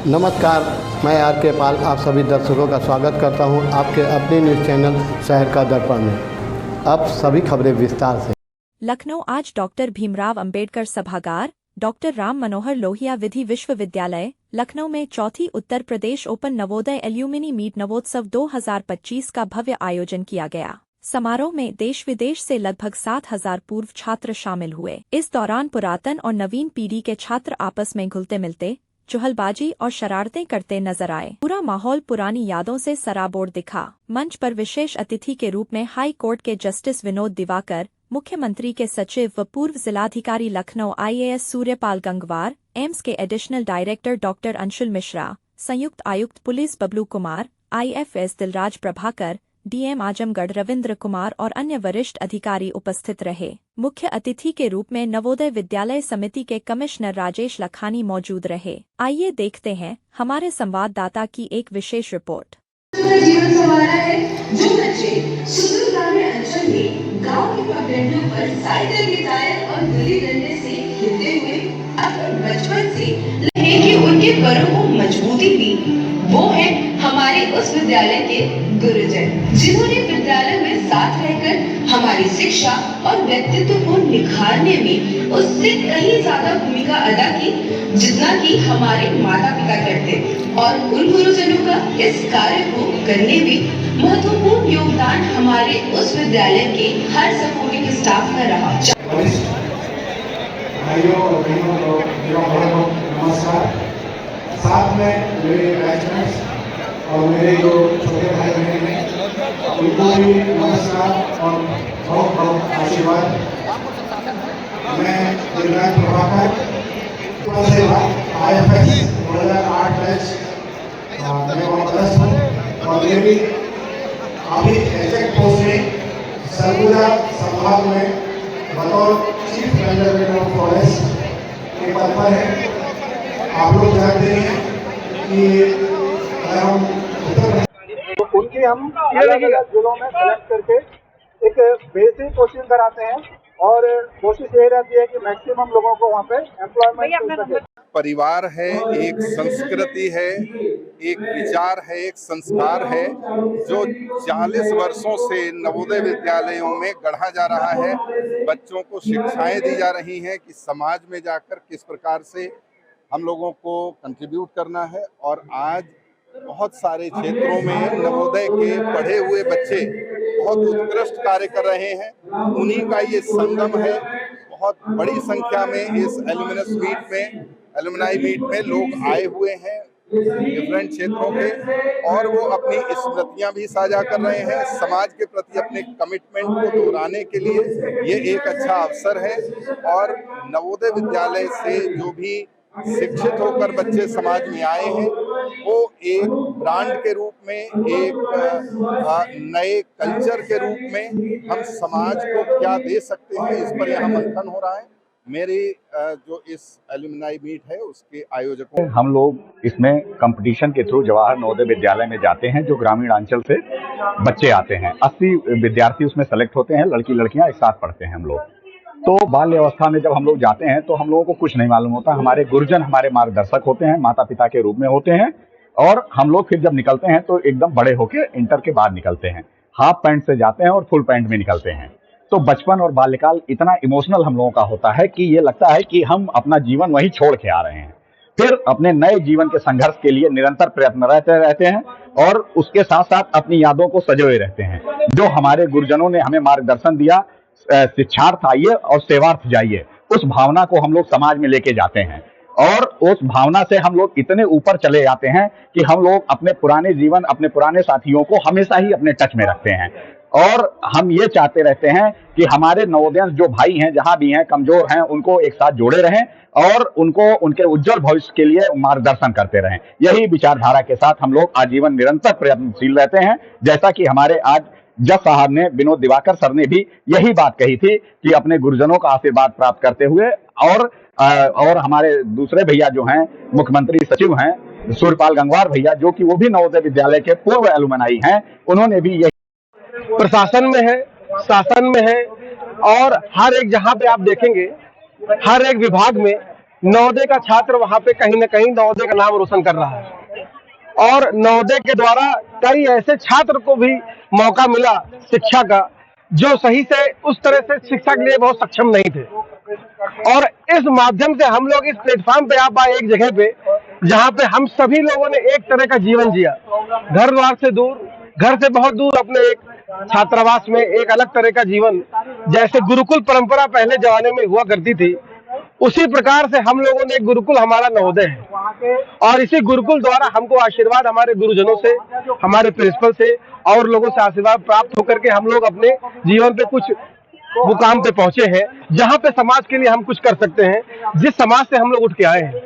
नमस्कार, मैं आर के पाल आप सभी दर्शकों का स्वागत करता हूं आपके अपने न्यूज़ चैनल शहर का दर्पण में। अब सभी खबरें विस्तार से। लखनऊ आज डॉक्टर भीमराव अंबेडकर सभागार, डॉक्टर राम मनोहर लोहिया विधि विश्वविद्यालय, लखनऊ में चौथी Uttar Pradesh open Navodaya alumni meet Navotsav 2025 का भव्य आयोजन किया गया। समारोह में देश विदेश से लगभग 7,000 पूर्व छात्र शामिल हुए। इस दौरान पुरातन और नवीन पीढ़ी के छात्र आपस में घुलते मिलते, चुहलबाजी और शरारतें करते नजर आए। पूरा माहौल पुरानी यादों से सराबोर दिखा। मंच पर विशेष अतिथि के रूप में हाई कोर्ट के जस्टिस विनोद दिवाकर, मुख्यमंत्री के सचिव व पूर्व जिलाधिकारी लखनऊ IAS सूर्यपाल गंगवार, एम्स के additional director doctor Anshul Mishra, संयुक्त आयुक्त police Bablu Kumar, IFS Dilraj Prabhakar, DM Azamgarh Ravindra Kumar और अन्य वरिष्ठ अधिकारी उपस्थित रहे। मुख्य अतिथि के रूप में नवोदय विद्यालय समिति के कमिश्नर राजेश लखानी मौजूद रहे। आइए देखते हैं हमारे संवाददाता की एक विशेष रिपोर्ट। जीवन संवारा है जो बच्चे सुदूर ग्रामीण अंचल में गांव के पगडंडियों पर साइकिल के टायर और गिल्ली डंडे से खेलते हुए अपने बचपन से लगे कि उनके पैरों को मजबूती दी, वो है हमारे उस विद्यालय के गुरुजन, जिन्होंने विद्यालय में साथ रहकर हमारी शिक्षा और व्यक्तित्व को निखारने में उससे कहीं ज्यादा भूमिका अदा की जितना कि हमारे माता पिता करते, और उन गुरुजनों का इस कार्य को करने में महत्वपूर्ण योगदान हमारे उस विद्यालय के हर सपोर्टिंग स्टाफ का रहा। भाइयों और बहनों को नमस्कार। साथ में मेरे बैचमेट्स और मेरे जो छोटे भाई बहन हैं उनको भी नमस्कार और बहुत बहुत आशीर्वाद। मैं दिलराज प्रभाकर IFS 2008 बैच मैं वापस हूँ और मेरी अभी एग्जैक्ट पोस्टिंग सरगुजा संभाग में बतौर चीफ कंजर्वेटर ऑफ फॉरेस्ट के पद पर है। आप लोग जानते हैं कि अगर हम तो उनके हम अलग अलग जिलों में सेलेक्ट करके एक बेसिक कोचिंग कराते हैं और कोशिश ये रहती है कि मैक्सिमम लोगों को वहाँ पे एम्प्लॉयमेंट मिल सके। परिवार है, एक संस्कृति है, एक विचार है, एक संस्कार है जो 40 वर्षों से नवोदय विद्यालयों में गढ़ा जा रहा है। बच्चों को शिक्षाएं दी जा रही हैं कि समाज में जाकर किस प्रकार से हम लोगों को कंट्रीब्यूट करना है, और आज बहुत सारे क्षेत्रों में नवोदय के पढ़े हुए बच्चे बहुत उत्कृष्ट कार्य कर रहे हैं। उन्हीं का ये संगम है। बहुत बड़ी संख्या में इस एल्यूमिनाई मीट में लोग आए हुए हैं डिफरेंट क्षेत्रों के, और वो अपनी स्मृतियां भी साझा कर रहे हैं। समाज के प्रति अपने कमिटमेंट को दोहराने के लिए ये एक अच्छा अवसर है। और नवोदय विद्यालय से जो भी शिक्षित होकर बच्चे समाज में आए हैं वो एक ब्रांड के रूप में, एक नए कल्चर के रूप में हम समाज को क्या दे सकते हैं, इस पर यहाँ मंथन हो रहा है। मेरी जो इस एल्यूमिनाई मीट है उसके आयोजकों, हम लोग इसमें कंपटीशन के थ्रू जवाहर नवोदय विद्यालय में जाते हैं जो ग्रामीण अंचल से बच्चे आते हैं। 80 विद्यार्थी उसमें सेलेक्ट होते हैं, लड़की लड़कियां एक साथ पढ़ते हैं हम लोग। तो बाल्य अवस्था में जब हम लोग जाते हैं तो हम लोगों को कुछ नहीं मालूम होता। हमारे गुरुजन हमारे मार्गदर्शक होते हैं, माता पिता के रूप में होते हैं, और हम लोग फिर जब निकलते हैं तो एकदम बड़े होके इंटर के बाद निकलते हैं। हाफ पैंट से जाते हैं और फुल पैंट में निकलते हैं। तो बचपन और बाल्यकाल इतना इमोशनल हम लोगों का होता है कि ये लगता है कि हम अपना जीवन वहीं छोड़ के आ रहे हैं। फिर अपने नए जीवन के संघर्ष के लिए निरंतर प्रयत्नरत रहते हैं और उसके साथ साथ अपनी यादों को सजोए रहते हैं। जो हमारे गुरुजनों ने हमें मार्गदर्शन दिया, शिक्षार्थ आइए और सेवार्थ जाइए, उस भावना को हम लोग समाज में लेके जाते हैं, और उस भावना से हम लोग इतने ऊपर चले जाते हैं कि हम लोग अपने पुराने जीवन, अपने पुराने साथियों को हमेशा ही अपने टच में रखते हैं। और हम ये चाहते रहते हैं कि हमारे नवोदयंस जो भाई हैं, जहां भी हैं, कमजोर हैं, उनको एक साथ जोड़े रहें और उनको उनके उज्जवल भविष्य के लिए मार्गदर्शन करते रहें। यही विचारधारा के साथ हम लोग आजीवन निरंतर प्रयत्नशील रहते हैं। जैसा कि हमारे आज जज साहब ने, विनोद दिवाकर सर ने भी यही बात कही थी कि अपने गुरुजनों का आशीर्वाद प्राप्त करते हुए, और हमारे दूसरे भैया जो हैं मुख्यमंत्री सचिव हैं सूर्यपाल गंगवार भैया, जो कि वो भी नवोदय विद्यालय के पूर्व एलुमनाई हैं, उन्होंने भी यही प्रशासन में है, शासन में है, और हर एक जहां पे आप देखेंगे हर एक विभाग में नवोदय का छात्र वहां पे कहीं ना कहीं नवोदय का नाम रोशन कर रहा है। और नवोदय के द्वारा कई ऐसे छात्र को भी मौका मिला शिक्षा का, जो सही से उस तरह से शिक्षा के लिए बहुत सक्षम नहीं थे। और इस माध्यम से हम लोग इस प्लेटफॉर्म पे आ पाए, एक जगह पे जहाँ पे हम सभी लोगों ने एक तरह का जीवन जिया, घर द्वार से दूर, घर से बहुत दूर, अपने एक छात्रावास में एक अलग तरह का जीवन, जैसे गुरुकुल परंपरा पहले जमाने में हुआ करती थी, उसी प्रकार से हम लोगों ने एक गुरुकुल हमारा नवोदय है। और इसी गुरुकुल द्वारा हमको आशीर्वाद हमारे गुरुजनों से, हमारे प्रिंसिपल से और लोगों से आशीर्वाद प्राप्त होकर के हम लोग अपने जीवन पे कुछ मुकाम पे पहुंचे हैं, जहां पे समाज के लिए हम कुछ कर सकते हैं, जिस समाज से हम लोग उठ के आए हैं।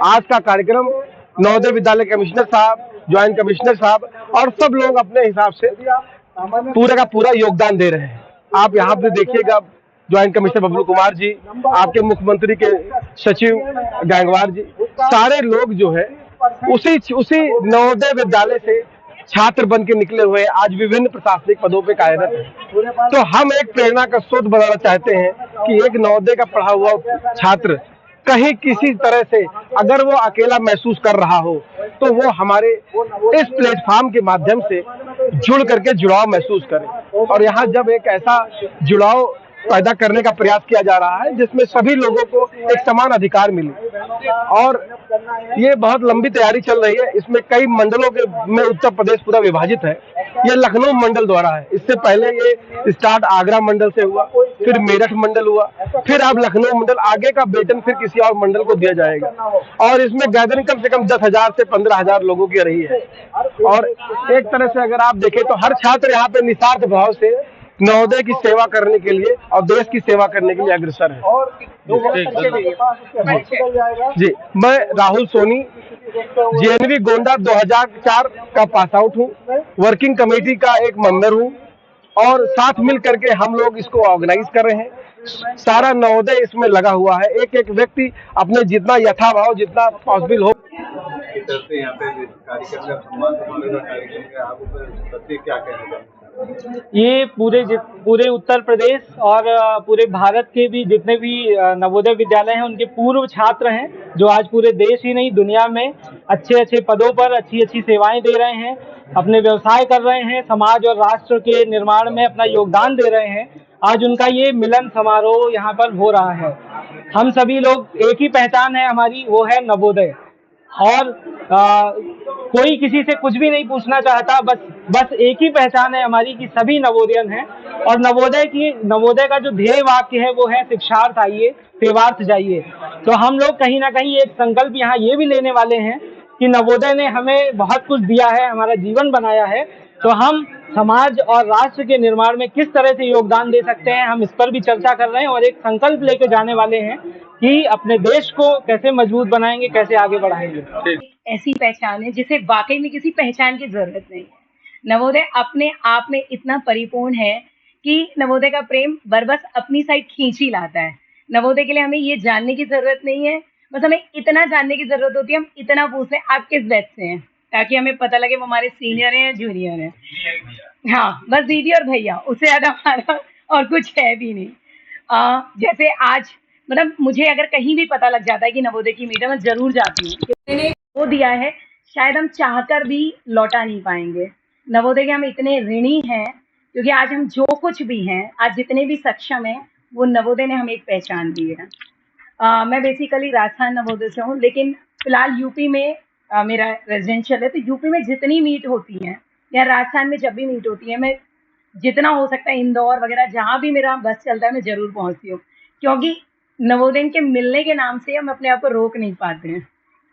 आज का कार्यक्रम नवोदय विद्यालय कमिश्नर साहब, ज्वाइंट कमिश्नर साहब और सब लोग अपने हिसाब से पूरा का पूरा योगदान दे रहे हैं। आप यहाँ पे देखिएगा, ज्वाइंट कमिश्नर बबलू कुमार जी, आपके मुख्यमंत्री के सचिव गैंगवार जी, सारे लोग जो है उसी नवोदय विद्यालय से छात्र बन के निकले हुए आज विभिन्न प्रशासनिक पदों पे कार्यरत हैं। तो हम एक प्रेरणा का स्रोत बनाना चाहते हैं कि एक नवोदय का पढ़ा हुआ छात्र कहीं किसी तरह से अगर वो अकेला महसूस कर रहा हो, तो वो हमारे इस प्लेटफॉर्म के माध्यम से जुड़ करके जुड़ाव महसूस करे। और यहाँ जब एक ऐसा जुड़ाव पैदा करने का प्रयास किया जा रहा है जिसमें सभी लोगों को एक समान अधिकार मिले, और ये बहुत लंबी तैयारी चल रही है। इसमें कई मंडलों के में उत्तर प्रदेश पूरा विभाजित है। ये लखनऊ मंडल द्वारा है। इससे पहले ये स्टार्ट आगरा मंडल से हुआ, फिर मेरठ मंडल हुआ, फिर अब लखनऊ मंडल, आगे का वेतन फिर किसी और मंडल को दिया जाएगा। और इसमें गैदरिंग कम से कम 10,000 से 15,000 लोगों की रही है। और एक तरह से अगर आप देखें तो हर छात्र यहाँ पे निस्वार्थ भाव से नवोदय की सेवा करने के लिए और देश की सेवा करने के लिए अग्रसर है। जी, मैं राहुल सोनी, जेएनवी गोंडा 2004 का पास आउट हूँ, वर्किंग कमेटी का एक मेंबर हूँ, और साथ मिल करके हम लोग इसको ऑर्गेनाइज कर रहे हैं। सारा नवोदय इसमें लगा हुआ है। एक एक व्यक्ति अपने जितना यथाभाव, जितना पॉसिबल हो। यहाँ पे कार्यक्रम आप क्या कहना, ये पूरे उत्तर प्रदेश और पूरे भारत के भी जितने भी नवोदय विद्यालय हैं उनके पूर्व छात्र हैं, जो आज पूरे देश ही नहीं दुनिया में अच्छे अच्छे पदों पर अच्छी अच्छी सेवाएं दे रहे हैं, अपने व्यवसाय कर रहे हैं, समाज और राष्ट्र के निर्माण में अपना योगदान दे रहे हैं। आज उनका ये मिलन समारोह यहाँ पर हो रहा है। हम सभी लोग, एक ही पहचान है हमारी, वो है नवोदय। और कोई किसी से कुछ भी नहीं पूछना चाहता, बस एक ही पहचान है हमारी कि सभी नवोदयन हैं। और नवोदय का जो ध्येय वाक्य है वो है शिक्षार्थ आइए, सेवार्थ जाइए। तो हम लोग कहीं ना कहीं एक संकल्प यहाँ ये भी लेने वाले हैं कि नवोदय ने हमें बहुत कुछ दिया है, हमारा जीवन बनाया है, तो हम समाज और राष्ट्र के निर्माण में किस तरह से योगदान दे सकते हैं, हम इस पर भी चर्चा कर रहे हैं। और एक संकल्प लेके जाने वाले हैं कि अपने देश को कैसे मजबूत बनाएंगे, कैसे आगे बढ़ाएंगे। ऐसी पहचान है जिसे वाकई में किसी पहचान की जरूरत नहीं है। नवोदय अपने आप में इतना परिपूर्ण है कि नवोदय का प्रेम बस अपनी साइड खींच ही लाता है। नवोदय के लिए हमें ये जानने की जरूरत नहीं है, बस हमें इतना जानने की जरूरत होती है, हम इतना पूछते हैं आप किस बैच से हैं, ताकि हमें पता लगे वो हमारे सीनियर हैं या जूनियर हैं। हाँ, बस दीदी और भैया, उससे ज्यादा हमारा और कुछ है भी नहीं। जैसे आज मतलब मुझे अगर कहीं भी पता लग जाता है कि नवोदय की मीटिंग, मैं जरूर जाती हूँ। मैंने वो दिया है, शायद हम चाहकर भी लौटा नहीं पाएंगे। नवोदय के हम इतने ऋणी हैं क्योंकि आज हम जो कुछ भी हैं, आज जितने भी सक्षम हैं, वो नवोदय ने हमें एक पहचान दी है। मैं बेसिकली राजस्थान नवोदय से हूँ, लेकिन फिलहाल यूपी में मेरा रेजिडेंशियल है। तो यूपी में जितनी मीट होती है या राजस्थान में जब भी मीट होती है, मैं जितना हो सकता है इंदौर वगैरह जहाँ भी मेरा बस चलता है मैं जरूर पहुँचती हूँ, क्योंकि नवोदय के मिलने के नाम से हम अपने आप को रोक नहीं पाते हैं।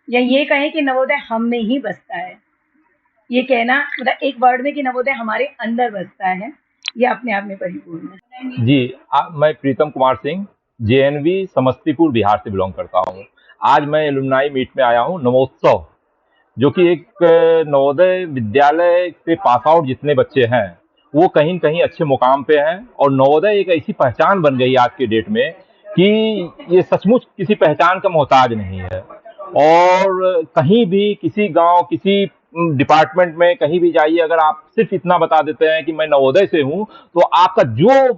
या ये कहें कि नवोदय हम में ही बसता है, ये कहना मतलब एक वर्ड में कि नवोदय हमारे अंदर बसता है, ये अपने आप में परिपूर्ण है। जी, मैं प्रीतम कुमार सिंह, जेएनवी समस्तीपुर बिहार से बिलोंग करता हूँ। आज मैं एलुमनाई मीट में आया हूँ। नवोत्सव, जो कि एक नवोदय विद्यालय से पास आउट जितने बच्चे हैं वो कहीं न कहीं अच्छे मुकाम पे हैं, और नवोदय एक ऐसी पहचान बन गई आज के डेट में कि ये सचमुच किसी पहचान का मोहताज नहीं है। और कहीं भी, किसी गांव, किसी डिपार्टमेंट में कहीं भी जाइए, अगर आप सिर्फ इतना बता देते हैं कि मैं नवोदय से हूं, तो आपका जो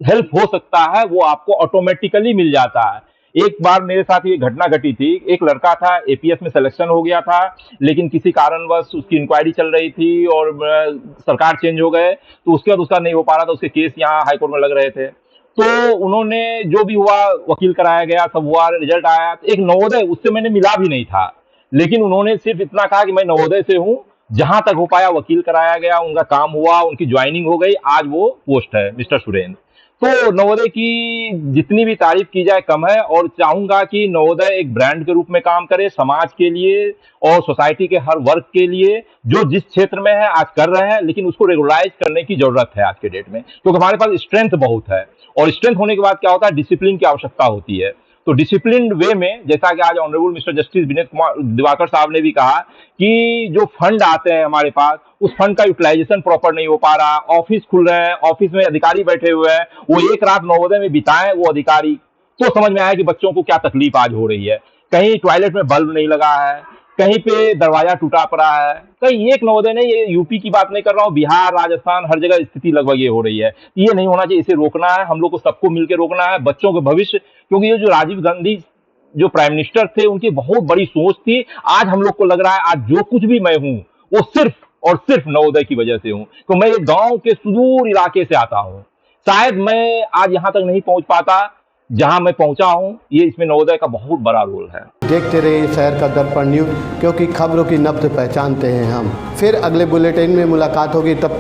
हेल्प हो सकता है वो आपको ऑटोमेटिकली मिल जाता है। एक बार मेरे साथ ये घटना घटी थी। एक लड़का था, एपीएस में सिलेक्शन हो गया था, लेकिन किसी कारणवश उसकी इंक्वायरी चल रही थी और सरकार चेंज हो गए, तो उसके बाद उसका नहीं हो पा रहा था। उसके केस यहाँ हाईकोर्ट में लग रहे थे, तो उन्होंने जो भी हुआ वकील कराया गया, सब हुआ, रिजल्ट आया। तो एक नवोदय, उससे मैंने मिला भी नहीं था, लेकिन उन्होंने सिर्फ इतना कहा कि मैं नवोदय से हूँ। जहां तक हो पाया वकील कराया गया, उनका काम हुआ, उनकी ज्वाइनिंग हो गई, आज वो पोस्ट है मिस्टर सुरेंद्र। तो नवोदय की जितनी भी तारीफ की जाए कम है, और चाहूंगा कि नवोदय एक ब्रांड के रूप में काम करे समाज के लिए और सोसाइटी के हर वर्ग के लिए, जो जिस क्षेत्र में है आज कर रहे हैं, लेकिन उसको रेगुलराइज करने की जरूरत है आज के डेट में, क्योंकि हमारे पास स्ट्रेंथ बहुत है। और स्ट्रेंथ होने के बाद क्या होता है, डिसिप्लिन की आवश्यकता होती है। तो डिसिप्लिन वे में, जैसा कि आज honourable mister justice Vineet Kumar Diwakar साहब ने भी कहा कि जो फंड आते हैं हमारे पास, उस फंड का यूटिलाइजेशन प्रॉपर नहीं हो पा रहा। ऑफिस खुल रहे हैं, ऑफिस में अधिकारी बैठे हुए हैं, वो एक रात नवोदय में बिताएं वो अधिकारी, तो समझ में आया कि बच्चों को क्या तकलीफ आज हो रही है। कहीं टॉयलेट में बल्ब नहीं लगा है, कहीं पे दरवाजा टूटा पड़ा है, कहीं एक नवोदय नहीं, ये यूपी की बात नहीं कर रहा हूँ, बिहार, राजस्थान, हर जगह स्थिति लगभग ये हो रही है। ये नहीं होना चाहिए, इसे रोकना है, हम लोग को सबको मिलकर रोकना है, बच्चों के भविष्य। क्योंकि ये जो राजीव गांधी जो प्राइम मिनिस्टर थे, उनकी बहुत बड़ी सोच थी। आज हम लोग को लग रहा है आज जो कुछ भी मैं हूँ वो सिर्फ और सिर्फ नवोदय की वजह से हूँ। तो मैं एक गांव के सुदूर इलाके से आता हूँ, शायद मैं आज यहाँ तक नहीं पहुंच पाता जहां मैं पहुंचा हूं, ये इसमें नवोदय का बहुत बड़ा रोल है। देखते रहिए शहर का दर्पण न्यूज़, क्योंकि खबरों की नब्ज पहचानते हैं हम। फिर अगले बुलेटिन में मुलाकात होगी, तब